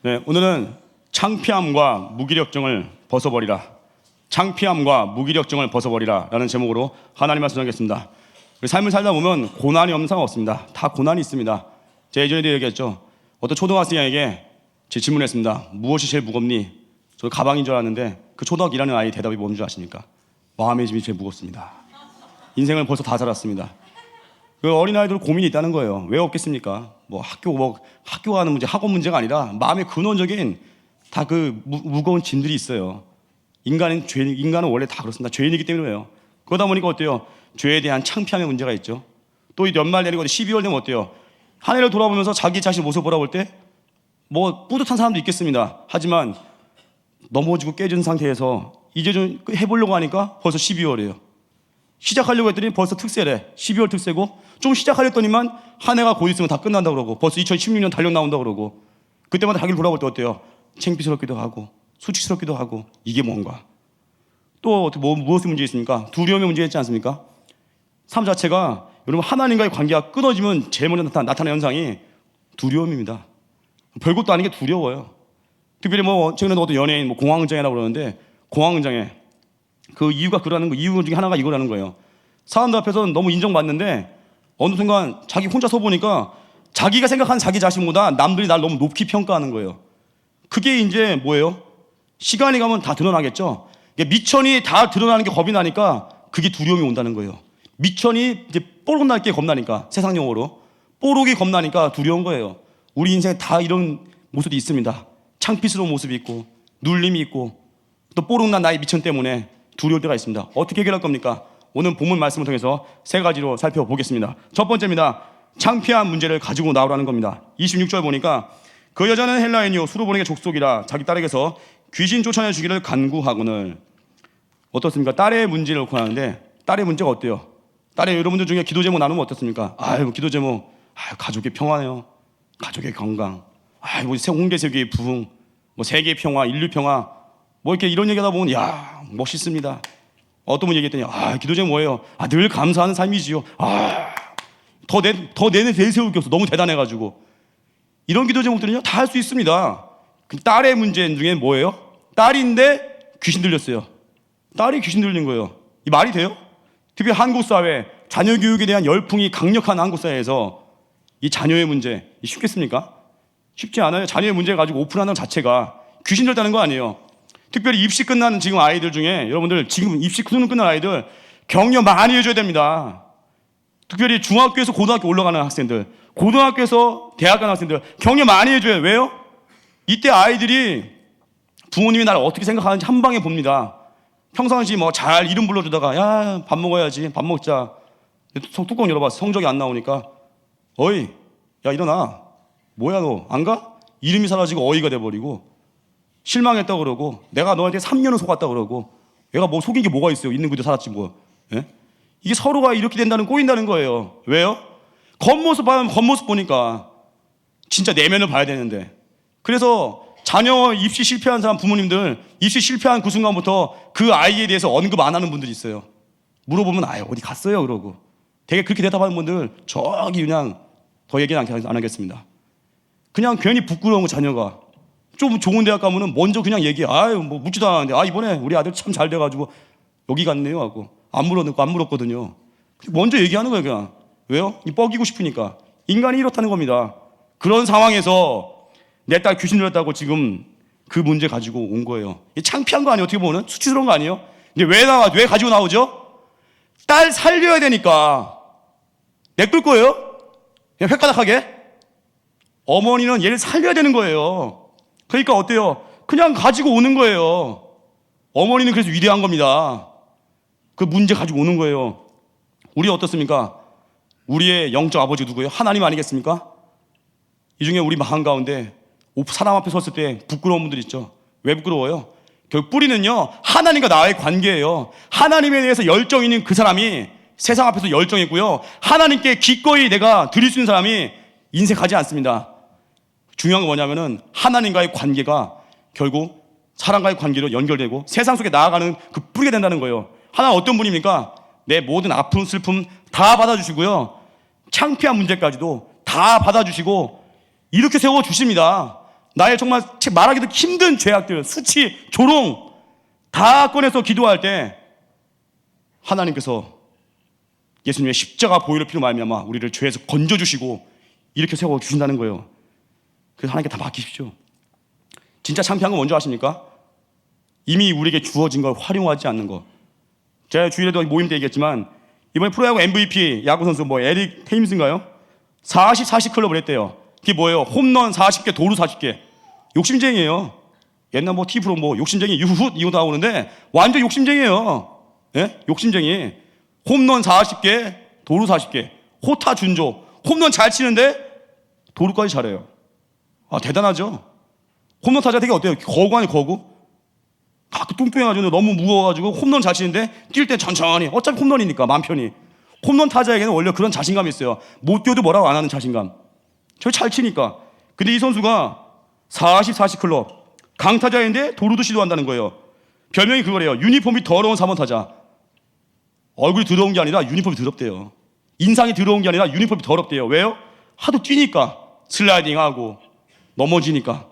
네, 오늘은 창피함과 무기력증을 벗어버리라. 창피함과 무기력증을 벗어버리라 라는 제목으로 하나님 말씀 전하겠습니다. 삶을 살다 보면 고난이 없는 사람 없습니다. 다 고난이 있습니다. 제가 예전에도 얘기했죠. 어떤 초등학생에게 제 질문했습니다. 무엇이 제일 무겁니? 저 가방인 줄 알았는데 그 초등학교 1학년 아이 대답이 뭔 줄 아십니까? 마음의 짐이 제일 무겁습니다. 인생을 벌써 다 살았습니다. 그 어린아이들 고민이 있다는 거예요. 왜 없겠습니까? 학교 가는 문제, 학원 문제가 아니라 마음의 근원적인 다 그 무거운 짐들이 있어요. 인간은 원래 다 그렇습니다. 죄인이기 때문에 그래요. 그러다 보니까 어때요? 죄에 대한 창피함의 문제가 있죠. 또 이 연말 내리고 12월 되면 어때요? 한 해를 돌아보면서 자기 자신 모습을 보라볼 때 뿌듯한 사람도 있겠습니다. 하지만 넘어지고 깨진 상태에서 이제 좀 해보려고 하니까 벌써 12월이에요. 시작하려고 했더니 벌써 특세래. 12월 특세고 좀 시작하려더니만 한 해가 곧 있으면 다 끝난다고 그러고 벌써 2016년 달력 나온다고 그러고 그때마다 자기를 돌아볼 때 어때요? 창피스럽기도 하고 수치스럽기도 하고 이게 뭔가. 또 무엇의 문제 있습니까? 두려움의 문제 있지 않습니까? 삶 자체가 여러분 하나님과의 관계가 끊어지면 제일 먼저 나타나는 현상이 두려움입니다. 별것도 아닌 게 두려워요. 특별히 최근에 어떤 연예인 공황장애라고 그러는데 공황장애 그 이유가 그러는 거 이유 중에 하나가 이거라는 거예요. 사람들 앞에서는 너무 인정받는데 어느 순간 자기 혼자 서 보니까 자기가 생각하는 자기 자신보다 남들이 날 너무 높이 평가하는 거예요. 그게 이제 뭐예요? 시간이 가면 다 드러나겠죠. 미천이 다 드러나는 게 겁이 나니까 그게 두려움이 온다는 거예요. 미천이 이제 뽀록 날 게 겁나니까 세상 용어로 뽀록이 겁나니까 두려운 거예요. 우리 인생에 다 이런 모습이 있습니다. 창피스러운 모습이 있고 눌림이 있고 또 뽀록 난 나의 미천 때문에 두려울 때가 있습니다. 어떻게 해결할 겁니까? 오늘 본문 말씀을 통해서 세 가지로 살펴보겠습니다. 첫 번째입니다. 창피한 문제를 가지고 나오라는 겁니다. 26절 보니까 그 여자는 헬라인이요 수르보니게 족속이라 자기 딸에게서 귀신 쫓아내 주기를 간구하거늘. 어떻습니까? 딸의 문제를 놓고 하는데 딸의 문제가 어때요? 딸의 여러분들 중에 기도 제목 나누면 어떻습니까? 기도 제목 가족의 평화요, 가족의 건강, 홍대세계의 부흥, 세계의 평화, 인류 평화, 이렇게 이런 얘기하다 보면 멋있습니다. 어떤 분 얘기했더니 기도 제목 뭐예요? 늘 감사하는 삶이지요. 더 내세울 게 없어. 너무 대단해가지고. 이런 기도 제목들은요 다 할 수 있습니다. 딸의 문제 중에 뭐예요? 딸인데 귀신 들렸어요. 딸이 귀신 들린 거예요. 이 말이 돼요? 특히 한국 사회 자녀 교육에 대한 열풍이 강력한 한국 사회에서 이 자녀의 문제 쉽겠습니까? 쉽지 않아요. 자녀의 문제 가지고 오픈하는 것 자체가 귀신 들렸다는 거 아니에요. 특별히 입시 끝나는 지금 아이들 중에 여러분들 지금 입시 수능 끝난 아이들 격려 많이 해줘야 됩니다. 특별히 중학교에서 고등학교 올라가는 학생들, 고등학교에서 대학 가는 학생들 격려 많이 해줘요. 왜요? 이때 아이들이 부모님이 나를 어떻게 생각하는지 한 방에 봅니다. 평상시 잘 이름 불러주다가 밥 먹어야지, 밥 먹자. 뚜껑 열어봤어. 성적이 안 나오니까 어이 야 일어나. 뭐야 너 안 가? 이름이 사라지고 어이가 돼버리고 실망했다고 그러고 내가 너한테 3년을 속았다 그러고 얘가 속인 게 뭐가 있어요. 있는 그대로 살았지 뭐. 예? 이게 서로가 이렇게 꼬인다는 거예요. 왜요? 겉모습 보니까 진짜 내면을 봐야 되는데. 그래서 자녀 입시 실패한 사람 부모님들 입시 실패한 그 순간부터 그 아이에 대해서 언급 안 하는 분들이 있어요. 물어보면 어디 갔어요 그러고 되게 그렇게 대답하는 분들 저기 그냥 더 얘기는 안 하겠습니다. 그냥 괜히 부끄러운 거 자녀가 좀 좋은 대학 가면은 먼저 그냥 얘기해. 묻지도 않았는데 이번에 우리 아들 참 잘 돼가지고 여기 갔네요 하고 안 물었거든요. 먼저 얘기하는 거예요 그냥. 왜요? 뻐기고 싶으니까. 인간이 이렇다는 겁니다. 그런 상황에서 내 딸 귀신 들렸다고 지금 그 문제 가지고 온 거예요. 창피한 거 아니에요? 어떻게 보면 수치스러운 거 아니에요? 근데 왜 가지고 나오죠? 딸 살려야 되니까. 내끌 거예요? 그냥 획가닥하게. 어머니는 얘를 살려야 되는 거예요. 그러니까 어때요? 그냥 가지고 오는 거예요. 어머니는 그래서 위대한 겁니다. 그 문제 가지고 오는 거예요. 우리 어떻습니까? 우리의 영적 아버지 누구예요? 하나님 아니겠습니까? 이 중에 우리 마음 가운데 사람 앞에 섰을 때 부끄러운 분들 있죠. 왜 부끄러워요? 결국 뿌리는요 하나님과 나의 관계예요. 하나님에 대해서 열정 있는 그 사람이 세상 앞에서 열정 있고요 하나님께 기꺼이 내가 드릴 수 있는 사람이 인색하지 않습니다. 중요한 건 뭐냐면은 하나님과의 관계가 결국 사람과의 관계로 연결되고 세상 속에 나아가는 그 뿌리가 된다는 거예요. 하나님 어떤 분입니까? 내 모든 아픔 슬픔 다 받아주시고요 창피한 문제까지도 다 받아주시고 이렇게 세워주십니다. 나의 정말 말하기도 힘든 죄악들, 수치, 조롱 다 꺼내서 기도할 때 하나님께서 예수님의 십자가 보혈의 피로 말미암아 우리를 죄에서 건져주시고 이렇게 세워주신다는 거예요. 그래서 하나님께 다 맡기십시오. 진짜 창피한 건 뭔지 아십니까? 이미 우리에게 주어진 걸 활용하지 않는 거. 제가 주일에도 모임 때 얘기했지만 이번에 프로야구 MVP 야구선수 에릭 테임스인가요? 40 클럽을 했대요. 그게 뭐예요? 홈런 40개, 도루 40개. 욕심쟁이에요. 옛날 TV로 욕심쟁이 유훗 이거 나오는데 완전 욕심쟁이에요. 예? 욕심쟁이. 홈런 40개, 도루 40개. 호타 준조. 홈런 잘 치는데 도루까지 잘해요. 아, 대단하죠? 홈런 타자 되게 어때요? 거구 아니 거구? 가끔 뚱뚱해가지고 너무 무거워가지고 홈런 잘 치는데 뛸 때 천천히. 어차피 홈런이니까 마음 편히. 홈런 타자에게는 원래 그런 자신감이 있어요. 못 뛰어도 뭐라고 안 하는 자신감. 저 잘 치니까. 근데 이 선수가 40 클럽 강타자인데 도루도 시도한다는 거예요. 별명이 그거래요. 유니폼이 더러운 3번 타자. 얼굴이 더러운 게 아니라 유니폼이 더럽대요. 인상이 더러운 게 아니라 유니폼이 더럽대요. 왜요? 하도 뛰니까 슬라이딩하고 넘어지니까.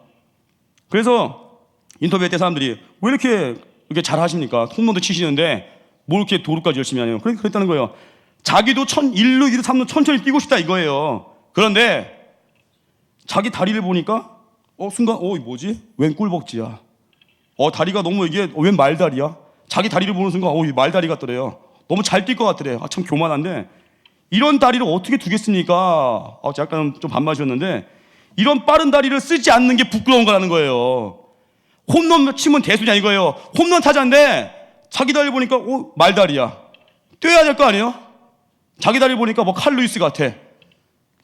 그래서 인터뷰할 때 사람들이 왜 이렇게 잘하십니까? 홈런도 치시는데 뭘 이렇게 도루까지 열심히 하냐고. 그랬다는 거예요. 자기도 1루, 2루, 3루 천천히 뛰고 싶다 이거예요. 그런데 자기 다리를 보니까 순간 뭐지? 웬 꿀벅지야. 다리가 너무 웬 말다리야? 자기 다리를 보는 순간 이 말다리 같더래요. 너무 잘 뛸 것 같더래. 참 교만한데 이런 다리를 어떻게 두겠습니까? 약간 좀 반맛이었는데 이런 빠른 다리를 쓰지 않는 게 부끄러운 거라는 거예요. 홈런 치면 대수냐 이거예요. 홈런 타자인데 자기 다리 보니까 말다리야. 뛰어야 될 거 아니에요? 자기 다리 보니까 칼 루이스 같아.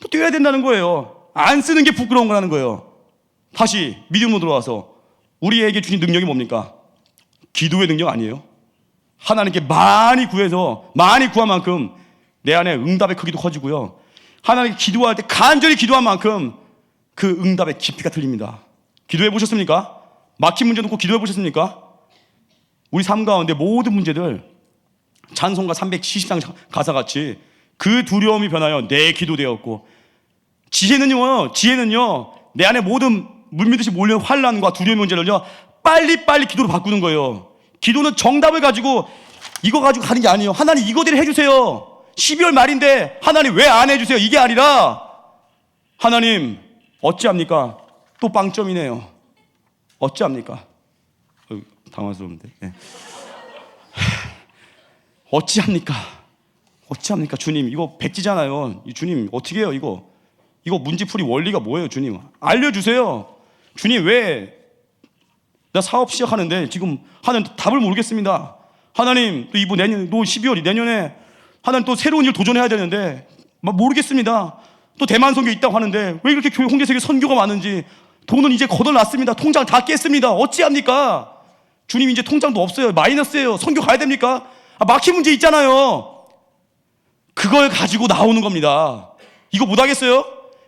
또 뛰어야 된다는 거예요. 안 쓰는 게 부끄러운 거라는 거예요. 다시 믿음으로 들어와서 우리에게 주신 능력이 뭡니까? 기도의 능력 아니에요? 하나님께 많이 구해서 많이 구한 만큼 내 안에 응답의 크기도 커지고요. 하나님께 기도할 때 간절히 기도한 만큼 그 응답의 깊이가 틀립니다. 기도해 보셨습니까? 막힌 문제 놓고 기도해 보셨습니까? 우리 삶 가운데 모든 문제들 찬송가 370장 가사같이 그 두려움이 변하여 내 기도 되었고 지혜는요 내 안에 모든 물밀듯이 몰려온 환난과 두려움의 문제를요 빨리 기도로 바꾸는 거예요. 기도는 정답을 가지고 이거 가지고 가는 게 아니에요. 하나님 이거대로 해주세요. 12월 말인데 하나님 왜 안 해주세요? 이게 아니라 하나님 어찌합니까? 또 빵점이네요. 어찌합니까? 당황스러운데. 네. 어찌합니까? 주님 이거 백지잖아요. 주님 어떻게 해요 이거 문제풀이 원리가 뭐예요 주님? 알려주세요. 주님 왜 나 사업 시작하는데 지금 하나님 답을 모르겠습니다. 하나님 또 이번 내년 또 12월이 내년에 하나님 또 새로운 일 도전해야 되는데 모르겠습니다. 또 대만 선교 있다고 하는데 왜 이렇게 교회 홍대 세계 선교가 많은지 돈은 이제 거덜났습니다. 통장 다 깼습니다. 어찌합니까? 주님 이제 통장도 없어요. 마이너스예요. 선교 가야 됩니까? 막힌 문제 있잖아요. 그걸 가지고 나오는 겁니다. 이거 못하겠어요?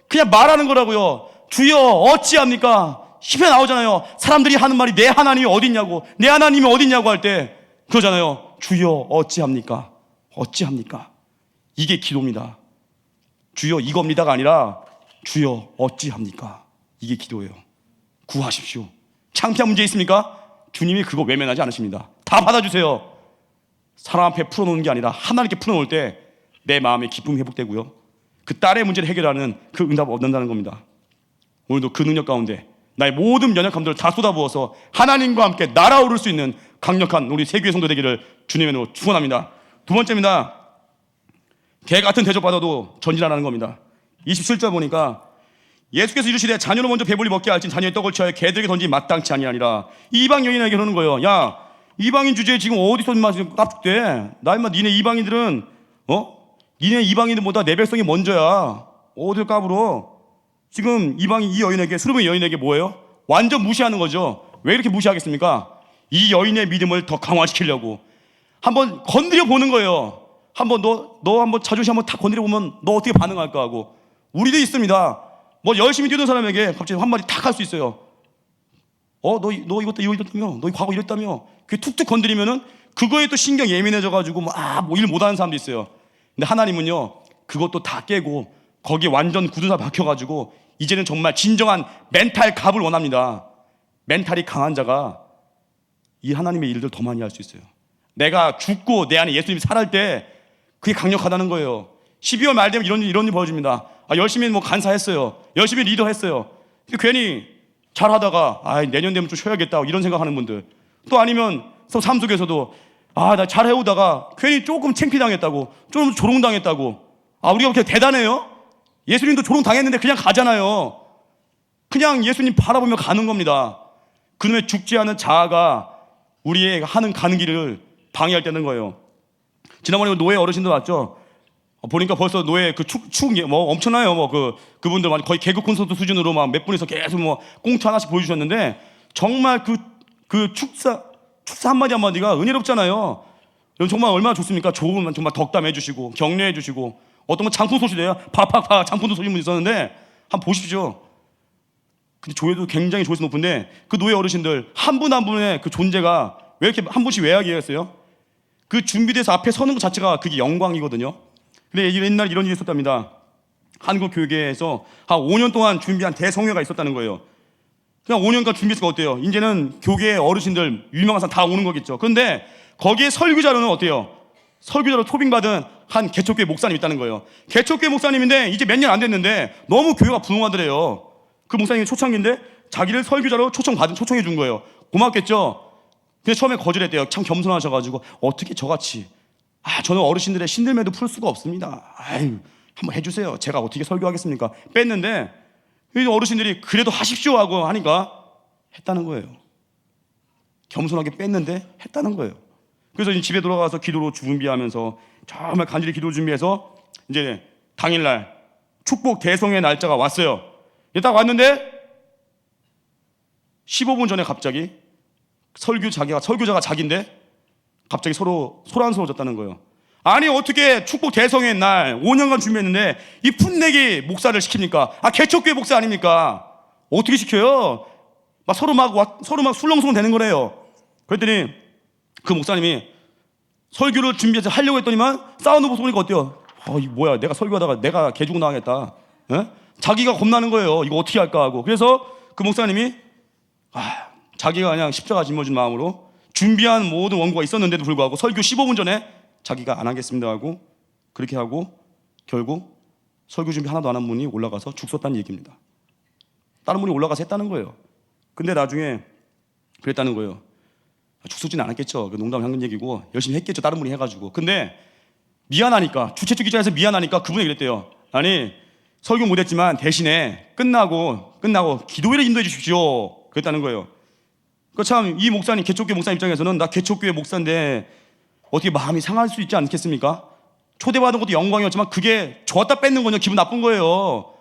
그냥 말하는 거라고요. 주여 어찌합니까? 시편에 나오잖아요. 사람들이 하는 말이 내 하나님이 어딨냐고, 내 하나님이 어딨냐고 할 때 그러잖아요. 주여 어찌합니까? 이게 기도입니다. 주여 이겁니다가 아니라 주여 어찌합니까? 이게 기도예요. 구하십시오. 창피한 문제 있습니까? 주님이 그거 외면하지 않으십니다. 다 받아주세요. 사람 앞에 풀어놓는 게 아니라 하나님께 풀어놓을 때 내 마음의 기쁨이 회복되고요. 그 딸의 문제를 해결하는 그 응답을 얻는다는 겁니다. 오늘도 그 능력 가운데 나의 모든 연약함들을 다 쏟아부어서 하나님과 함께 날아오를 수 있는 강력한 우리 세교회 성도 되기를 주님의 이름으로 축원합니다. 두 번째입니다. 개 같은 대접받아도 전진하라는 겁니다. 27절 보니까 예수께서 이르시되 자녀는 먼저 배불리 먹게 할진 자녀의 떡을 취하여 개들에게 던지기 마땅치 아니하니라. 이방 여인에게 그러는 거예요. 야 이방인 주제에 지금 어디서 깝죽대? 나 임마 니네 이방인들은 니네 이방인들보다 내 백성이 먼저야. 어딜 까불어? 지금 이 여인에게 수르의 여인에게 뭐예요? 완전 무시하는 거죠. 왜 이렇게 무시하겠습니까? 이 여인의 믿음을 더 강화시키려고 한번 건드려 보는 거예요. 한번 너 한번 자존심 한번 탁 건드려 보면 너 어떻게 반응할까 하고. 우리도 있습니다. 열심히 뛰는 사람에게 갑자기 한마디 탁 할 수 있어요. 너 이것도 이랬다며? 너 과거 이랬다며? 그게 툭툭 건드리면은 그거에 또 신경 예민해져가지고 일 못하는 사람도 있어요. 근데 하나님은요 그것도 다 깨고 거기에 완전 굳은 살 박혀가지고 이제는 정말 진정한 멘탈 갑을 원합니다. 멘탈이 강한 자가 이 하나님의 일들 더 많이 할 수 있어요. 내가 죽고 내 안에 예수님이 살할 때 그게 강력하다는 거예요. 12월 말 되면 이런 일 벌어집니다. 열심히 간사했어요. 열심히 리더했어요. 괜히 잘하다가 내년 되면 좀 쉬어야겠다 이런 생각하는 분들, 또 아니면 삶 속에서도 나 잘해오다가 괜히 조금 창피당했다고, 좀 조롱당했다고. 우리가 그렇게 대단해요? 예수님도 조롱당했는데 그냥 가잖아요. 그냥 예수님 바라보며 가는 겁니다. 그놈의 죽지 않은 자아가 우리의 가는 길을 방해할 때는 거예요. 지난번에 노예 어르신들 왔죠? 보니까 벌써 노예 엄청나요. 그분들 거의 개그 콘서트 수준으로 몇 분이서 계속 꽁트 하나씩 보여주셨는데, 정말 그 축사 한마디 한마디가 은혜롭잖아요. 정말 얼마나 좋습니까? 좋으면 정말 덕담해 주시고 격려해 주시고, 어떤 건 장풍 소리돼요. 팍팍팍 장풍도 소리문 있었는데 한번 보십시오. 근데 조회도 굉장히 조회수 높은데, 그 노예 어르신들 한 분 한 분의 그 존재가 왜 이렇게 한 분씩 외야기했어요? 그 준비돼서 앞에 서는 것 자체가 그게 영광이거든요. 근데 옛날에 이런 일이 있었답니다. 한국 교회에서 한 5년 동안 준비한 대성회가 있었다는 거예요. 그냥 5년간 준비했으니까 어때요? 이제는 교계 어르신들 유명한 사람 다 오는 거겠죠. 그런데 거기에 설교자로는 어때요? 설교자로 초빙받은 한 개척교회 목사님 있다는 거예요. 개척교회 목사님인데 이제 몇 년 안 됐는데 너무 교회가 부흥하더래요. 그 목사님이 초창기인데 자기를 설교자로 초청해 준 거예요. 고맙겠죠? 근데 처음에 거절했대요. 참 겸손하셔가지고 어떻게 저같이 저는 어르신들의 신들매도 풀 수가 없습니다. 한번 해주세요. 제가 어떻게 설교하겠습니까? 뺐는데 어르신들이 그래도 하십시오 하고 하니까 했다는 거예요. 겸손하게 뺐는데 했다는 거예요. 그래서 이제 집에 돌아가서 기도로 준비하면서 정말 간절히 기도 준비해서 이제 당일날 축복 대성의 날짜가 왔어요. 딱 왔는데 15분 전에 갑자기 설교자가 자기인데 갑자기 서로 소란스러워졌다는 거예요. 아니 어떻게 축복 대성의 날 5년간 준비했는데 이 풋내기 목사를 시킵니까? 개척교회 목사 아닙니까? 어떻게 시켜요? 서로 막 술렁술렁 되는 거래요. 그랬더니 그 목사님이 설교를 준비해서 하려고 했더니만 싸우는 모습 보니까 어때요? 이 뭐야, 내가 설교하다가 내가 개죽고 나가겠다. 자기가 겁나는 거예요. 이거 어떻게 할까 하고. 그래서 그 목사님이 자기가 그냥 십자가 짊어진 마음으로 준비한 모든 원고가 있었는데도 불구하고 설교 15분 전에 자기가 안 하겠습니다 하고, 그렇게 하고 결국 설교 준비 하나도 안 한 분이 올라가서 죽 썼다는 얘기입니다. 다른 분이 올라가서 했다는 거예요. 근데 나중에 그랬다는 거예요. 죽 쏘진 않았겠죠. 농담 한 얘기고 열심히 했겠죠. 다른 분이 해가지고. 근데 미안하니까, 주최 측 입장에서 미안하니까 그분이 그랬대요. 아니 설교 못했지만 대신에 끝나고 기도회를 인도해 주십시오. 그랬다는 거예요. 참 이 목사님, 개척교회 목사 입장에서는 나 개척교회 목사인데 어떻게 마음이 상할 수 있지 않겠습니까? 초대받은 것도 영광이었지만 그게 좋았다 뺏는 건요 기분 나쁜 거예요.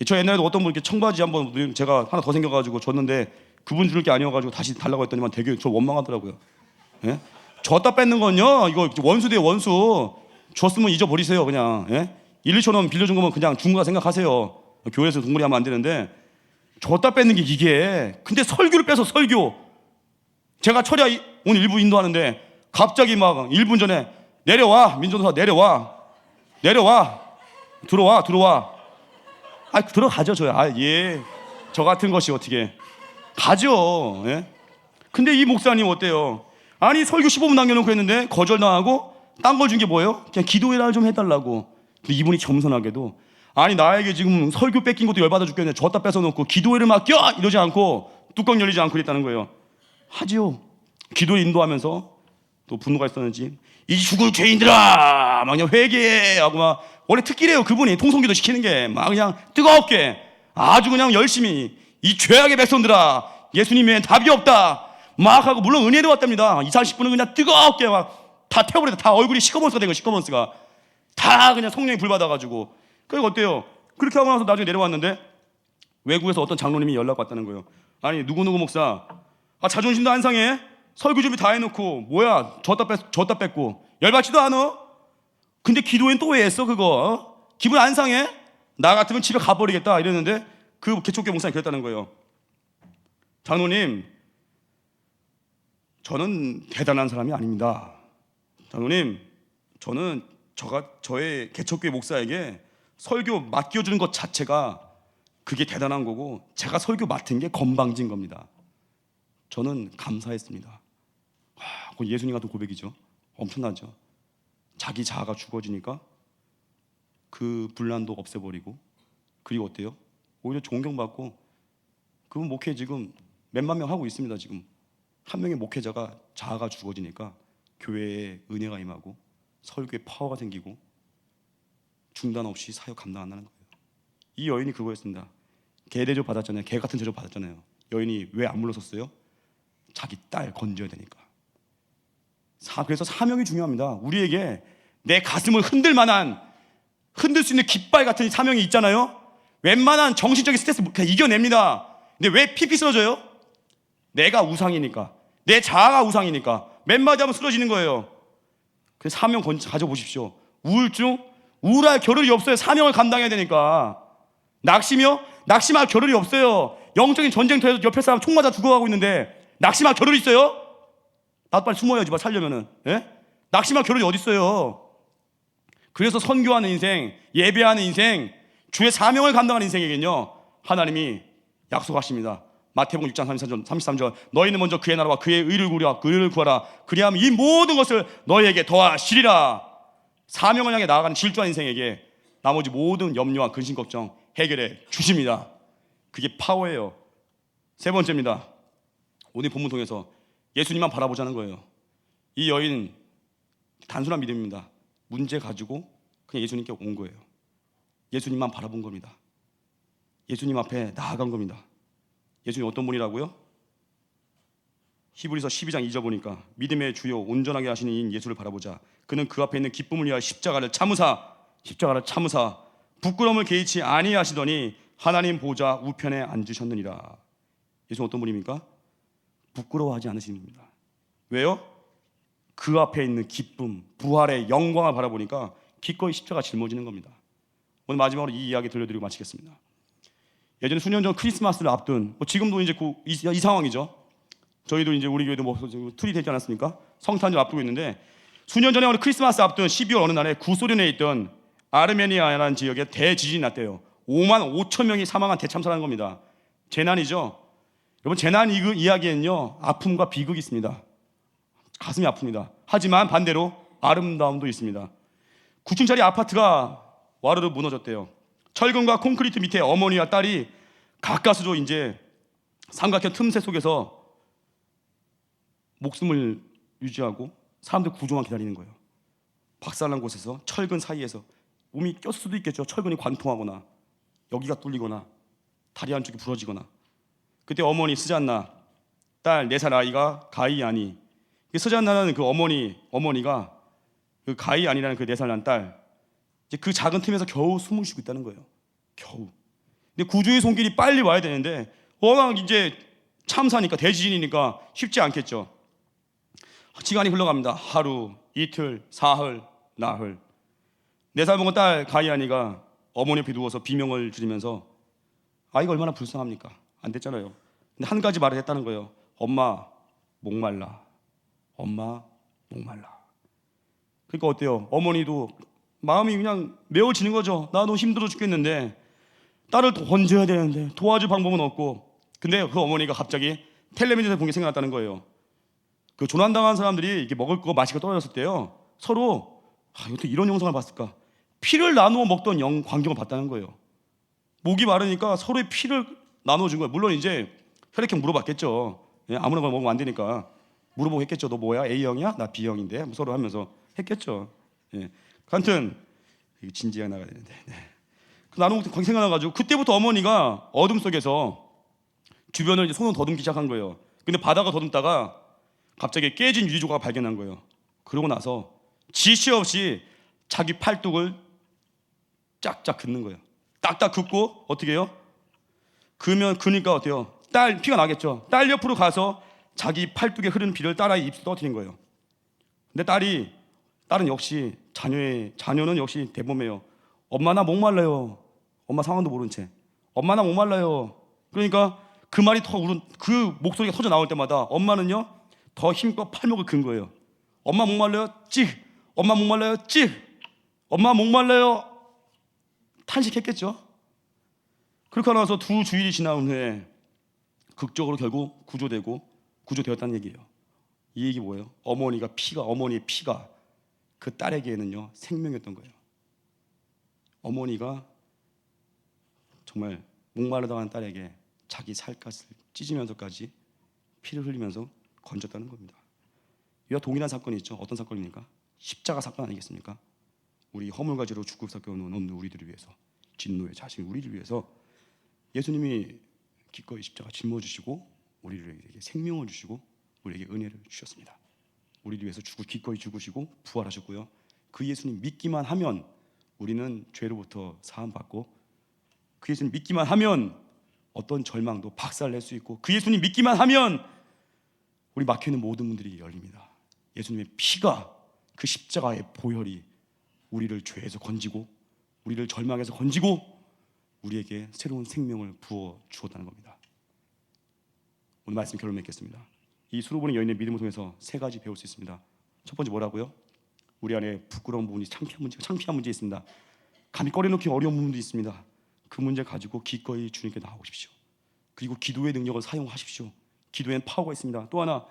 저 옛날에도 어떤 분 이렇게 청바지 한번 제가 하나 더 생겨가지고 줬는데 그분 줄 게 아니어가지고 다시 달라고 했더니만 되게 저 원망하더라고요. 예? 줬다 뺏는 건요 이거 원수돼요, 원수. 줬으면 잊어버리세요 그냥. 1, 2천 원 빌려준 거면 그냥 준 거라 생각하세요. 교회에서 동물이 하면 안 되는데 줬다 뺏는 게 이게. 근데 설교를 빼서 설교. 제가 철야 오늘 일부 인도하는데 갑자기 막 1분 전에 내려와, 민전도사 내려와 들어와 들어가죠. 저야 저 같은 것이 어떻게 가죠. 근데 이 목사님 어때요? 아니 설교 15분 남겨놓고 했는데 거절당하고 딴 걸 준 게 뭐예요? 그냥 기도회를 좀 해달라고. 근데 이분이 겸손하게도 아니 나에게 지금 설교 뺏긴 것도 열받아 죽겠는데 줬다 뺏어놓고 기도회를 맡겨! 이러지 않고 뚜껑 열리지 않고 그랬다는 거예요. 하지요. 기도를 인도하면서 또 분노가 있었는지 이 죽을 죄인들아 막 그냥 회개해 하고 막, 원래 특기래요 그분이. 통성기도 시키는 게 막 그냥 뜨겁게 아주 그냥 열심히 이 죄악의 백성들아 예수님 외엔 답이 없다 막 하고, 물론 은혜로 왔답니다. 20, 30분은 그냥 뜨겁게 막 다 태워버렸다. 다 얼굴이 시커먼스가 된 거예요. 시커먼스가 다 그냥 성령이 불받아가지고. 그리고 어때요? 그렇게 하고 나서 나중에 내려왔는데 외국에서 어떤 장로님이 연락 왔다는 거예요. 아니 누구누구 목사 자존심도 안 상해? 설교 준비 다 해놓고 뭐야 줬다 뺐고 열받지도 않아? 근데 기도엔 또 왜 했어 그거? 기분 안 상해? 나 같으면 집에 가버리겠다 이랬는데 그 개척교회 목사님이 그랬다는 거예요. 장로님 저는 대단한 사람이 아닙니다. 장로님 저는 저의 개척교회 목사에게 설교 맡겨주는 것 자체가 그게 대단한 거고 제가 설교 맡은 게 건방진 겁니다. 저는 감사했습니다. 와, 그건 예수님 같은 고백이죠. 엄청나죠. 자기 자아가 죽어지니까 그 분란도 없애버리고, 그리고 어때요? 오히려 존경받고, 그 목회 지금 몇만 명 하고 있습니다. 지금 한 명의 목회자가 자아가 죽어지니까 교회에 은혜가 임하고 설교에 파워가 생기고 중단 없이 사역 감당한다는 거예요. 이 여인이 그거였습니다. 개 대접 받았잖아요. 개 같은 대접 받았잖아요. 여인이 왜 안 물러섰어요? 자기 딸 건져야 되니까. 그래서 사명이 중요합니다. 우리에게 내 가슴을 흔들 수 있는 깃발 같은 사명이 있잖아요. 웬만한 정신적인 스트레스 그냥 이겨냅니다. 근데 왜 피피 쓰러져요? 내가 우상이니까, 내 자아가 우상이니까 몇 마디 하면 쓰러지는 거예요. 그래서 사명 가져보십시오. 우울할 겨를이 없어요. 사명을 감당해야 되니까. 낙심할 겨를이 없어요. 영적인 전쟁터에서 옆에 사람 총 맞아 죽어가고 있는데 낙심할 겨를이 있어요? 나도 빨리 숨어야지, 살려면은. 예? 낙심할 겨를이 어디 있어요? 그래서 선교하는 인생, 예배하는 인생, 주의 사명을 감당하는 인생에겐요, 하나님이 약속하십니다. 마태복음 6장 33절 너희는 먼저 그의 나라와 그의 의를 구하라. 그리하면 이 모든 것을 너희에게 더하시리라. 사명을 향해 나아가는 질주한 인생에게 나머지 모든 염려와 근심 걱정 해결해 주십니다. 그게 파워예요. 세 번째입니다. 오늘 본문 통해서 예수님만 바라보자는 거예요. 이 여인 단순한 믿음입니다. 문제 가지고 그냥 예수님께 온 거예요. 예수님만 바라본 겁니다. 예수님 앞에 나아간 겁니다. 예수님 어떤 분이라고요? 히브리서 12장 2절 보니까 믿음의 주요 온전하게 하시는 이인 예수를 바라보자. 그는 그 앞에 있는 기쁨을 위하여 십자가를 참으사 부끄러움을 개의치 아니하시더니 하나님 보좌 우편에 앉으셨느니라. 예수는 어떤 분입니까? 부끄러워하지 않으시는 분입니다. 왜요? 그 앞에 있는 기쁨, 부활의 영광을 바라보니까 기꺼이 십자가 짊어지는 겁니다. 오늘 마지막으로 이 이야기 들려드리고 마치겠습니다. 예전에 수년 전 크리스마스를 앞둔, 지금도 이제 이 상황이죠. 저희도 이제 우리 교회도 틀이 되지 않았습니까? 성탄절 앞두고 있는데, 수년 전에 오늘 크리스마스 앞둔 12월 어느 날에 구소련에 있던 아르메니아라는 지역에 대지진이 났대요. 5만 5천 명이 사망한 대참사라는 겁니다. 재난이죠. 여러분, 재난 이야기에는요, 아픔과 비극이 있습니다. 가슴이 아픕니다. 하지만 반대로 아름다움도 있습니다. 9층짜리 아파트가 와르르 무너졌대요. 철근과 콘크리트 밑에 어머니와 딸이 가까스로 이제 삼각형 틈새 속에서 목숨을 유지하고 사람들 구조만 기다리는 거예요. 박살난 곳에서 철근 사이에서 몸이 꼈을 수도 있겠죠. 철근이 관통하거나 여기가 뚫리거나 다리 한쪽이 부러지거나. 그때 어머니 스잔나, 딸 4살 아이가 가이아니. 스잔나는 그 어머니가 그 가이아니라는 그 4살 난 딸, 이제 그 작은 틈에서 겨우 숨을 쉬고 있다는 거예요. 겨우. 근데 구조의 손길이 빨리 와야 되는데 워낙 이제 참사니까, 대지진이니까 쉽지 않겠죠. 시간이 흘러갑니다. 하루, 이틀, 사흘, 나흘. 4살 먹은 딸 가이아니가 어머니 옆에 누워서 비명을 지르면서, 아이가 얼마나 불쌍합니까? 안 됐잖아요. 근데 한 가지 말을 했다는 거예요. 엄마 목말라. 엄마 목말라. 그러니까 어때요? 어머니도 마음이 그냥 메워지는 거죠. 나 너무 힘들어 죽겠는데 딸을 건져야 되는데 도와줄 방법은 없고. 근데 그 어머니가 갑자기 텔레비전에서 본 게 생각났다는 거예요. 그 조난당한 사람들이 이게 먹을 거 마실 거 떨어졌을 때요, 서로 어떻게 이런 영상을 봤을까? 피를 나누어 먹던 광경을 봤다는 거예요. 목이 마르니까 서로의 피를 나눠준 거예요. 물론 이제 혈액형 물어봤겠죠. 예, 아무나 먹으면 안 되니까 물어보고 했겠죠. 너 뭐야? A형이야? 나 B형인데. 서로 하면서 했겠죠. 예. 하여튼 진지하게 나가야 되는데. 네. 그 나누고 거기 생각나가지고 그때부터 어머니가 어둠 속에서 주변을 이제 손으로 더듬기 시작한 거예요. 근데 바다가 더듬다가 갑자기 깨진 유리 조각을 발견한 거예요. 그러고 나서 지시 없이 자기 팔뚝을 쫙쫙 긋는 거예요. 딱딱 긋고 어떻게 해요? 그니까 어때요? 딸 피가 나겠죠. 딸 옆으로 가서 자기 팔뚝에 흐르는 피를 딸아이 입술에 떨어뜨린 거예요. 근데 딸은 역시 자녀는 역시 대범해요. 엄마 나 목말라요. 엄마 상황도 모른 채. 엄마 나 목말라요. 그러니까 그 말이 그 목소리가 터져 나올 때마다 엄마는요 더 힘껏 팔목을 근 거예요. 엄마 목말라요. 찍. 엄마 목말라요. 찍. 엄마 목말라요. 탄식했겠죠. 그렇게 나서 두 주일이 지난 후에 극적으로 결국 구조되었다는 얘기예요. 이 얘기 뭐예요? 어머니의 피가 그 딸에게는요 생명이었던 거예요. 어머니가 정말 목마르다는 딸에게 자기 살갗을 찢으면서까지 피를 흘리면서 건졌다는 겁니다. 이와 동일한 사건이 있죠. 어떤 사건입니까? 십자가 사건 아니겠습니까? 우리 허물가지로 죽을 수밖에 없는 우리들을 위해서, 진노의 자식 우리를 위해서 예수님이 기꺼이 십자가 짊어지시고 우리에게 생명을 주시고 우리에게 은혜를 주셨습니다. 우리를 위해서 기꺼이 죽으시고 부활하셨고요. 그 예수님 믿기만 하면 우리는 죄로부터 사함받고, 그 예수님 믿기만 하면 어떤 절망도 박살낼 수 있고, 그 예수님 믿기만 하면 우리 막혀있는 모든 문들이 열립니다. 예수님의 피가, 그 십자가의 보혈이 우리를 죄에서 건지고 우리를 절망에서 건지고 우리에게 새로운 생명을 부어 주었다는 겁니다. 오늘 말씀 결론 맺겠습니다. 이 수로보는 여인의 믿음을 통해서 세 가지 배울 수 있습니다. 첫 번째 뭐라고요? 우리 안에 부끄러운 부분이, 창피한 문제 있습니다. 감히 꺼내놓기 어려운 부분도 있습니다. 그 문제 가지고 기꺼이 주님께 나아오십시오. 그리고 기도의 능력을 사용하십시오. 기도에는 파워가 있습니다. 또 하나,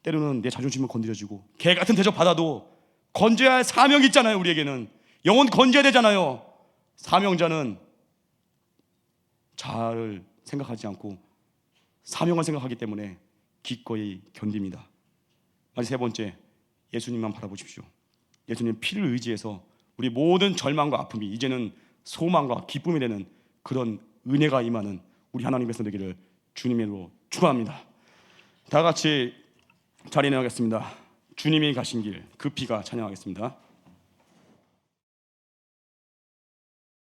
때로는 내 자존심을 건드려지고 개 같은 대접 받아도 건져야 할 사명이 있잖아요. 우리에게는 영혼 건져야 되잖아요. 사명자는 자아를 생각하지 않고 사명을 생각하기 때문에 기꺼이 견딥니다. 마지막 세 번째, 예수님만 바라보십시오. 예수님 피를 의지해서 우리 모든 절망과 아픔이 이제는 소망과 기쁨이 되는 그런 은혜가 임하는 우리 하나님의 백성 되기를 주님으로 축원합니다. 다 같이 자리에 나가겠습니다. 주님이 가신 길, 그 피가 찬양하겠습니다.